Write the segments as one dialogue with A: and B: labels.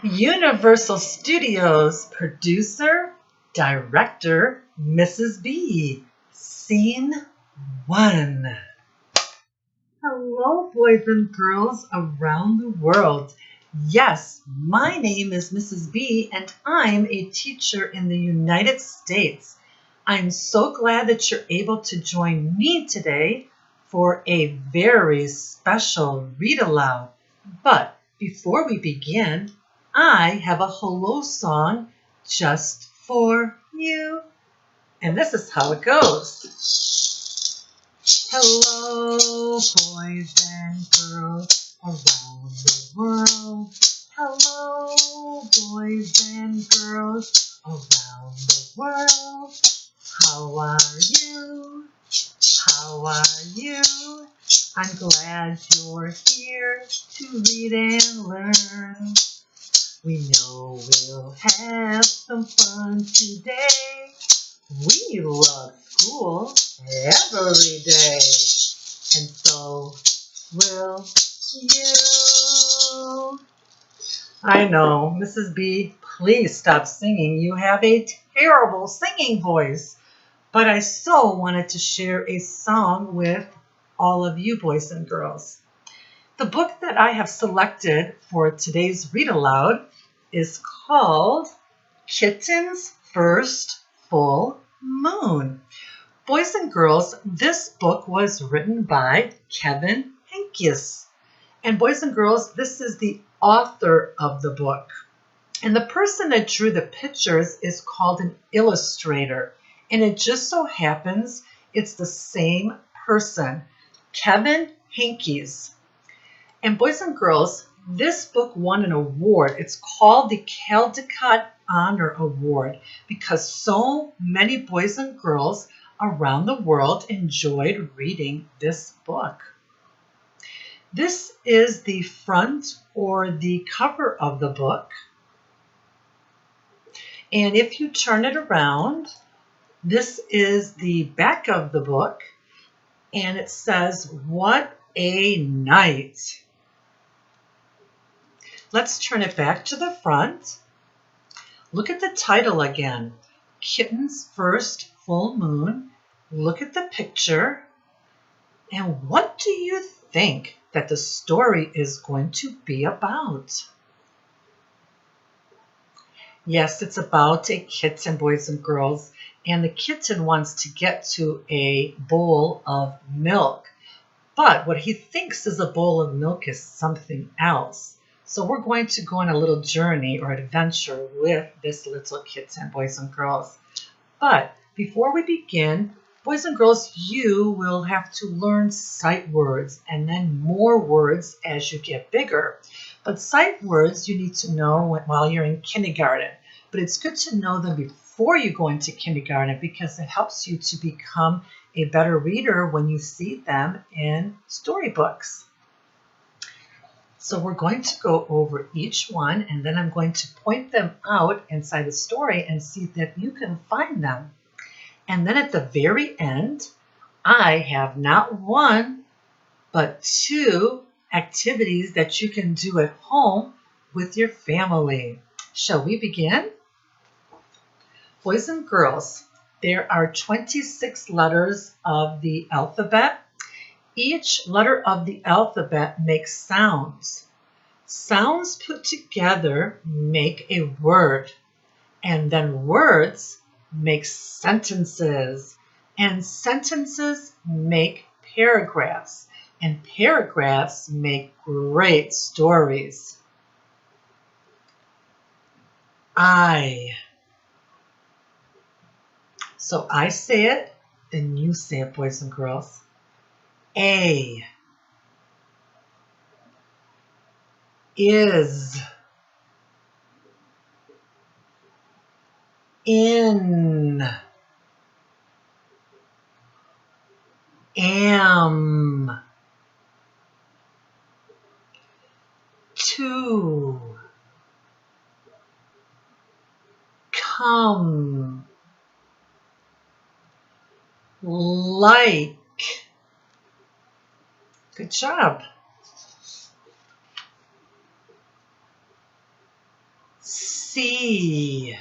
A: Universal Studios producer, director, Mrs. B. Scene 1. Hello, boys and girls around the world. Yes, my name is Mrs. B, and I'm a teacher in the United States. I'm so glad that you're able to join me today for a very special read aloud. But before we begin, I have a hello song just for you. And this is how it goes. Hello, boys and girls around the world. Hello, boys and girls around the world. How are you? How are you? I'm glad you're here to read and learn. We know we'll have some fun today. We love school every day. And so will you. I know, Mrs. B, please stop singing. You have a terrible singing voice. But I so wanted to share a song with all of you boys and girls. The book that I have selected for today's read aloud is called Kitten's First Full Moon. Boys and girls, this book was written by Kevin Henkes. And boys and girls, this is the author of the book. And the person that drew the pictures is called an illustrator. And it just so happens it's the same person, Kevin Henkes. And boys and girls, this book won an award. It's called the Caldecott Honor Award because so many boys and girls around the world enjoyed reading this book. This is the front or the cover of the book. And if you turn it around, this is the back of the book. And it says, "What a night." Let's turn it back to the front. Look at the title again, Kitten's First Full Moon. Look at the picture. And what do you think that the story is going to be about? Yes, it's about a kitten, boys and girls. And the kitten wants to get to a bowl of milk. But what he thinks is a bowl of milk is something else. So we're going to go on a little journey or adventure with this little kitten, boys and girls. But before we begin, boys and girls, you will have to learn sight words and then more words as you get bigger. But sight words you need to know while you're in kindergarten. But it's good to know them before you go into kindergarten because it helps you to become a better reader when you see them in storybooks. So we're going to go over each one and then I'm going to point them out inside the story and see that you can find them. And then at the very end, I have not one, but 2 activities that you can do at home with your family. Shall we begin? Boys and girls, there are 26 letters of the alphabet. Each letter of the alphabet makes sounds. Sounds put together make a word. And then words make sentences. And sentences make paragraphs. And paragraphs make great stories. So I say it, then you say it, boys and girls. A is in am to come like. Good job. C.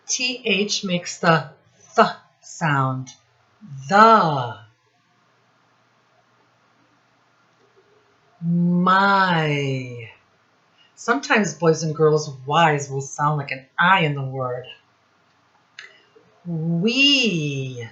A: TH makes the th sound. The. My. Sometimes, boys and girls, Y's will sound like an I in the word. We.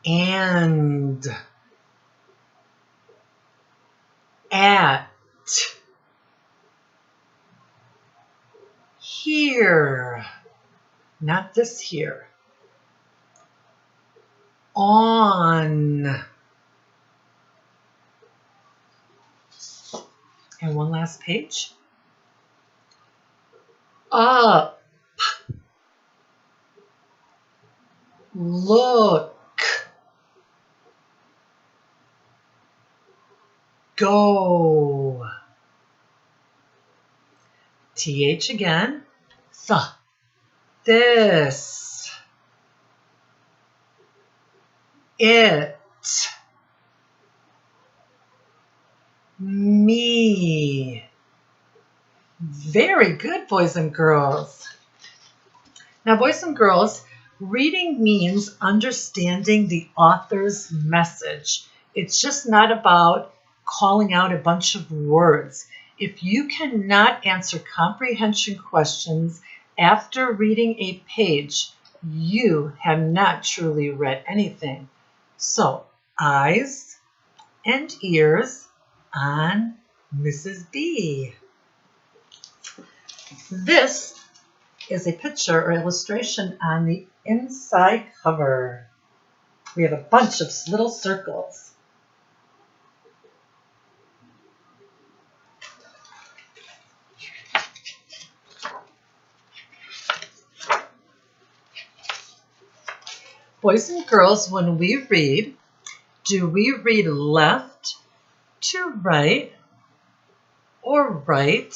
A: And. At. Here. Not this here. On. And one last page. Up. Look. Go. TH again. Th. This. It. Me. Very good, boys and girls. Now, boys and girls, reading means understanding the author's message. It's just not about calling out a bunch of words. If you cannot answer comprehension questions after reading a page, you have not truly read anything. So, eyes and ears on Mrs. B. This is a picture or illustration on the inside cover. We have a bunch of little circles. Boys and girls, when we read, do we read left to right or right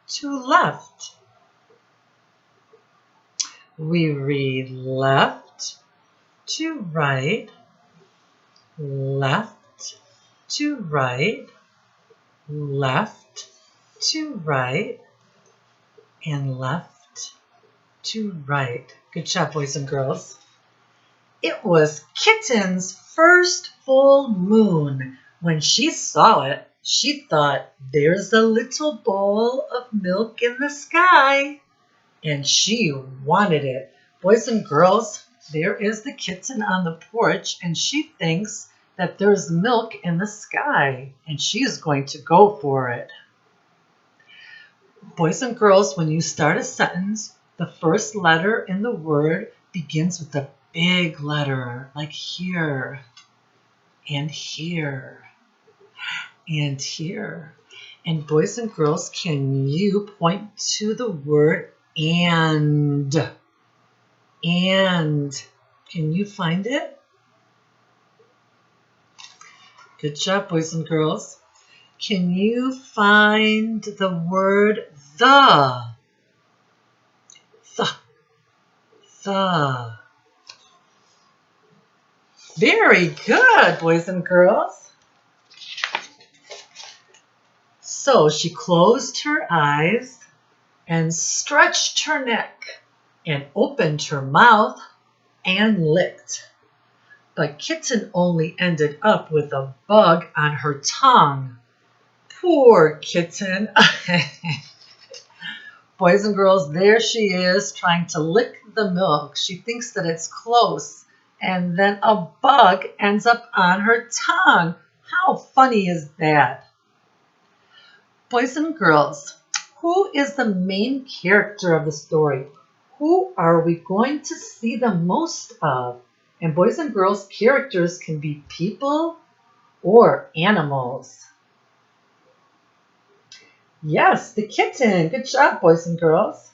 A: to left? We read left to right, left to right, left to right, and left to right. Good job, boys and girls. It was Kitten's first full moon. When she saw it, she thought, there's a little bowl of milk in the sky. And she wanted it. Boys and girls, there is the kitten on the porch, and she thinks that there's milk in the sky, and she is going to go for it. Boys and girls, when you start a sentence, the first letter in the word begins with a big letter, like here, and here, and here. And boys and girls, can you point to the word and? And. Can you find it? Good job, boys and girls. Can you find the word the? The. Very good, boys and girls. So she closed her eyes and stretched her neck and opened her mouth and licked. But Kitten only ended up with a bug on her tongue. Poor Kitten. Boys and girls, there she is trying to lick the milk. She thinks that it's close, and then a bug ends up on her tongue. How funny is that? Boys and girls, who is the main character of the story? Who are we going to see the most of? And boys and girls, characters can be people or animals. Yes, the kitten. Good job, boys and girls.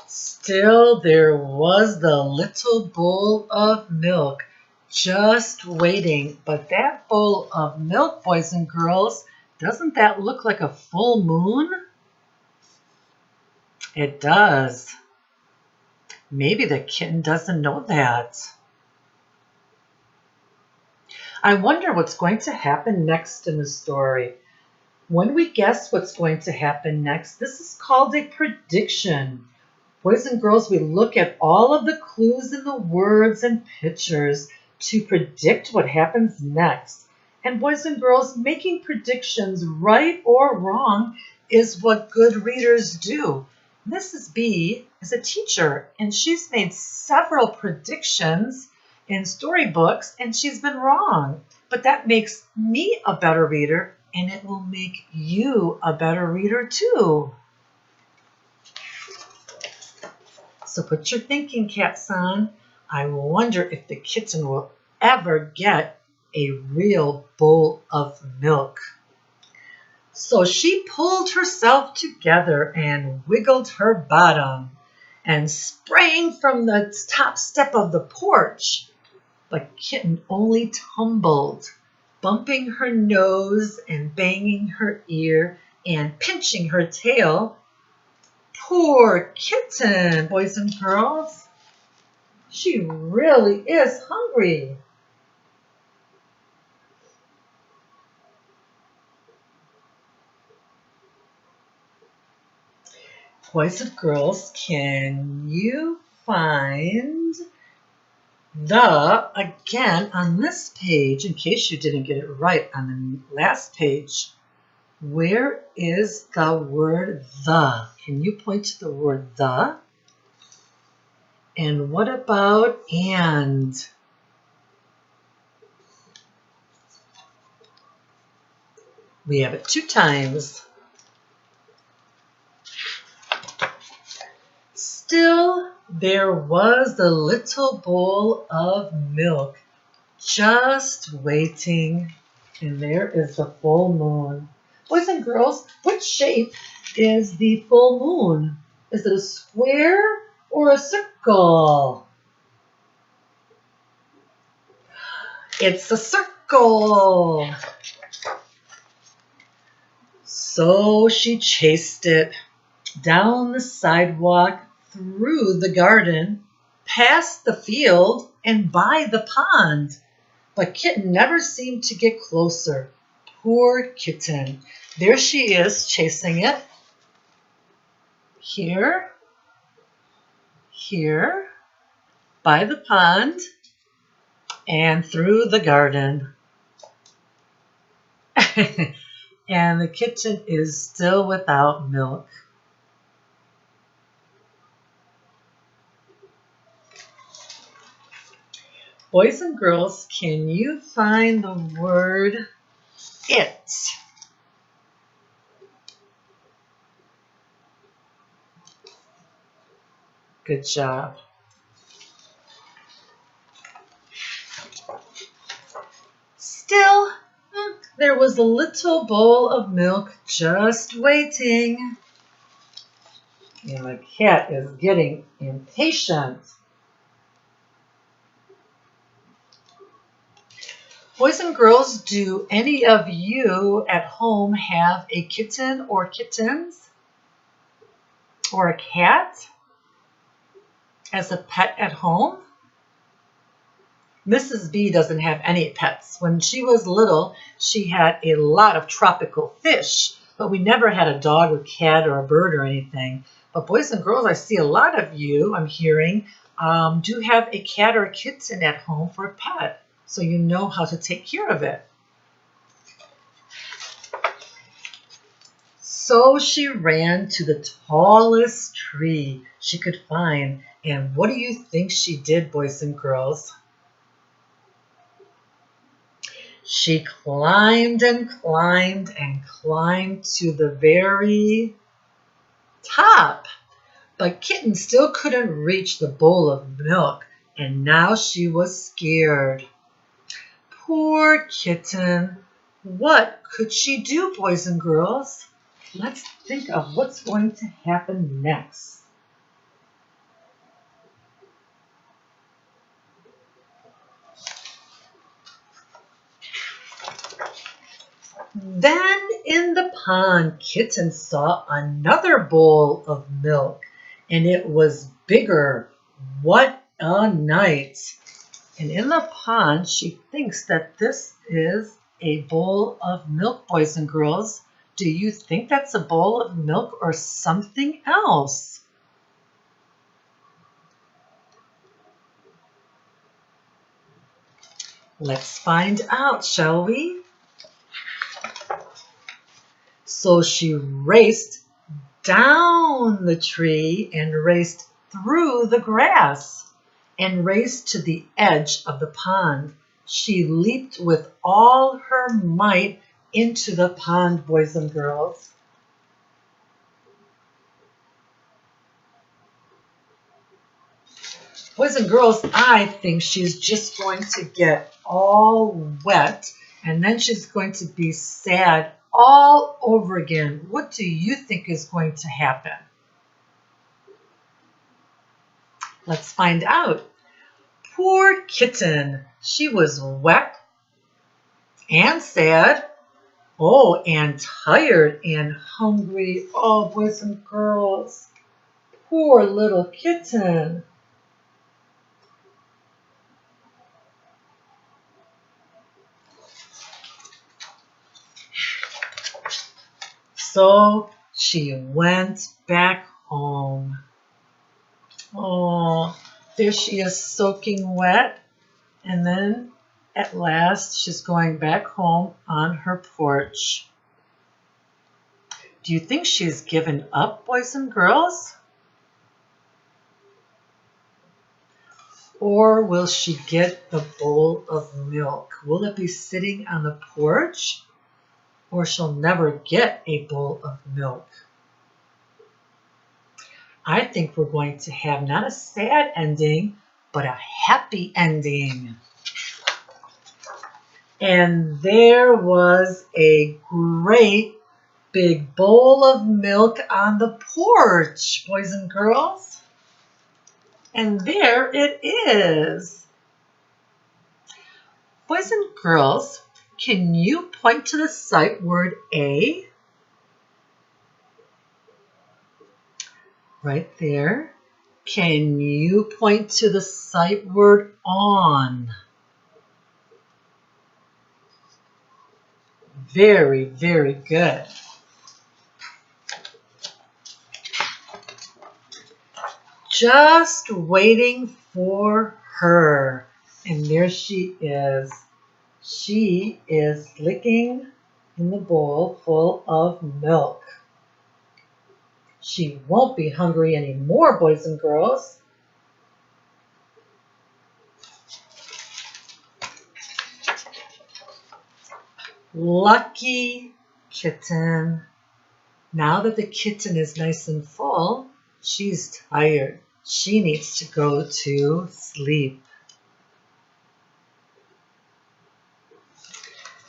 A: Still, there was the little bowl of milk just waiting. But that bowl of milk, boys and girls, doesn't that look like a full moon? It does. Maybe the kitten doesn't know that. I wonder what's going to happen next in the story. When we guess what's going to happen next, this is called a prediction. Boys and girls, we look at all of the clues in the words and pictures to predict what happens next. And boys and girls, making predictions, right or wrong, is what good readers do. Mrs. B is a teacher, and she's made several predictions in storybooks, and she's been wrong. But that makes me a better reader, and it will make you a better reader too. So put your thinking caps on. I wonder if the kitten will ever get a real bowl of milk. So she pulled herself together and wiggled her bottom and sprang from the top step of the porch. But kitten only tumbled, bumping her nose and banging her ear and pinching her tail. Poor kitten, boys and girls. She really is hungry. Boys and girls, can you find again on this page, in case you didn't get it right on the last page, where is the word the? Can you point to the word the? And what about and? We have it 2 times. Still, there was the little bowl of milk just waiting. And there is the full moon. Boys and girls, what shape is the full moon? Is it a square or a circle? It's a circle. So she chased it down the sidewalk, through the garden, past the field, and by the pond. But kitten never seemed to get closer. Poor kitten. There she is, chasing it. Here, here, by the pond, and through the garden. And the kitten is still without milk. Boys and girls, can you find the word it? Good job. Still, there was a little bowl of milk just waiting. And the cat is getting impatient. Boys and girls, do any of you at home have a kitten or kittens or a cat as a pet at home? Mrs. B doesn't have any pets. When she was little, she had a lot of tropical fish, but we never had a dog or cat or a bird or anything. But boys and girls, I see a lot of you, I'm hearing, do have a cat or a kitten at home for a pet. So you know how to take care of it. So she ran to the tallest tree she could find. And what do you think she did, boys and girls? She climbed and climbed and climbed to the very top. But kitten still couldn't reach the bowl of milk. And now she was scared. Poor kitten. What could she do, boys and girls? Let's think of what's going to happen next. Then in the pond, kitten saw another bowl of milk, and it was bigger. What a night! And in the pond, she thinks that this is a bowl of milk, boys and girls. Do you think that's a bowl of milk or something else? Let's find out, shall we? So she raced down the tree and raced through the grass and raced to the edge of the pond. She leaped with all her might into the pond, boys and girls. Boys and girls, I think she's just going to get all wet and then she's going to be sad all over again. What do you think is going to happen? Let's find out. Poor kitten. She was wet and sad. Oh, and tired and hungry. Oh, boys and girls. Poor little kitten. So she went back home. Oh, there she is soaking wet. And then at last she's going back home on her porch. Do you think she's given up, boys and girls? Or will she get the bowl of milk? Will it be sitting on the porch? Or she'll never get a bowl of milk? I think we're going to have not a sad ending, but a happy ending. And there was a great big bowl of milk on the porch, boys and girls. And there it is. Boys and girls, can you point to the sight word A? Right there. Can you point to the sight word on? Very, very good. Just waiting for her. And there she is. She is licking in the bowl full of milk. She won't be hungry anymore, boys and girls. Lucky kitten. Now that the kitten is nice and full, she's tired. She needs to go to sleep.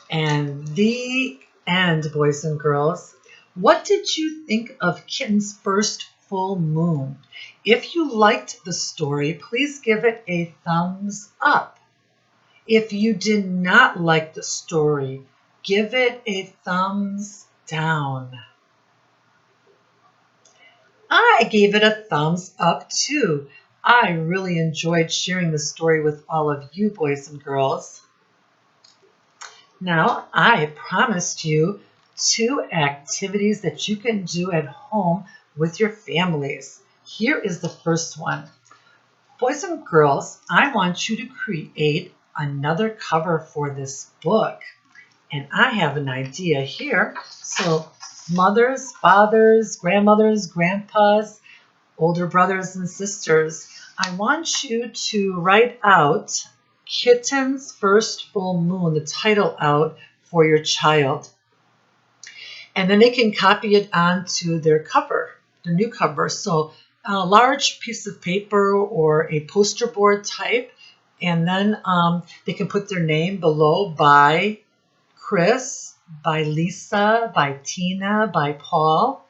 A: And the end, boys and girls. What did you think of Kitten's First Full Moon? If you liked the story, please give it a thumbs up. If you did not like the story, give it a thumbs down. I gave it a thumbs up too. I really enjoyed sharing the story with all of you, boys and girls. Now, I promised you 2 activities that you can do at home with your families. Here is the first one. Boys and girls, I want you to create another cover for this book. And I have an idea here. So mothers, fathers, grandmothers, grandpas, older brothers and sisters, I want you to write out Kitten's First Full Moon, the title out for your child. And then they can copy it onto their cover, their new cover. So a large piece of paper or a poster board type, and then they can put their name below by Chris, by Lisa, by Tina, by Paul,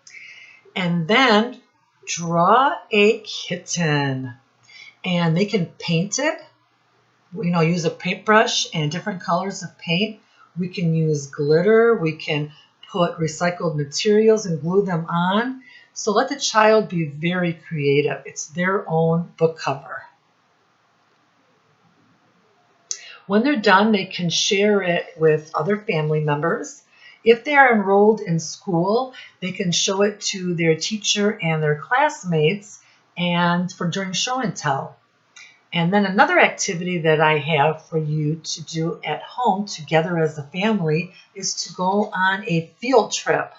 A: and then draw a kitten. And they can paint it, use a paintbrush and different colors of paint. We can use glitter, we can put recycled materials and glue them on. So let the child be very creative. It's their own book cover. When they're done, they can share it with other family members. If they are enrolled in school, they can show it to their teacher and their classmates and for during show and tell. And then another activity that I have for you to do at home together as a family is to go on a field trip.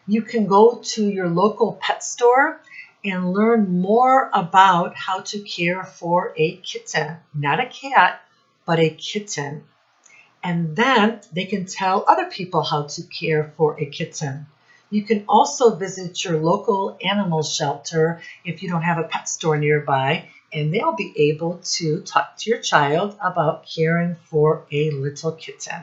A: You can go to your local pet store and learn more about how to care for a kitten, not a cat, but a kitten. And then they can tell other people how to care for a kitten. You can also visit your local animal shelter if you don't have a pet store nearby, and they'll be able to talk to your child about caring for a little kitten.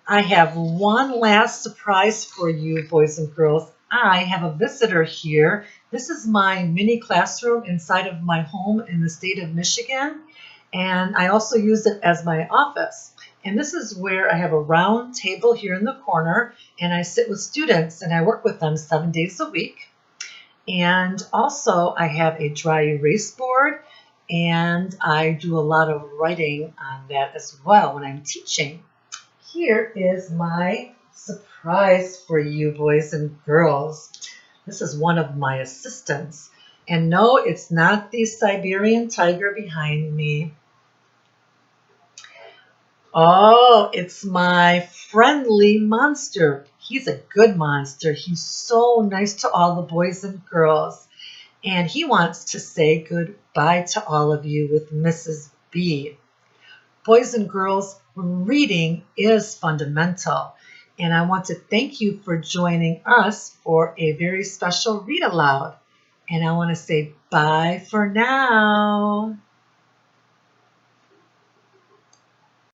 A: I have one last surprise for you, boys and girls. I have a visitor here. This is my mini classroom inside of my home in the state of Michigan, and I also use it as my office. And this is where I have a round table here in the corner, and I sit with students and I work with them 7 days a week. And also I have a dry erase board, and I do a lot of writing on that as well when I'm teaching. Here is my surprise for you, boys and girls. This is one of my assistants. And no, it's not the Siberian tiger behind me. Oh, it's my friendly monster. He's a good monster. He's so nice to all the boys and girls. And he wants to say goodbye to all of you with Mrs. B. Boys and girls, reading is fundamental. And I want to thank you for joining us for a very special Read Aloud. And I want to say bye for now.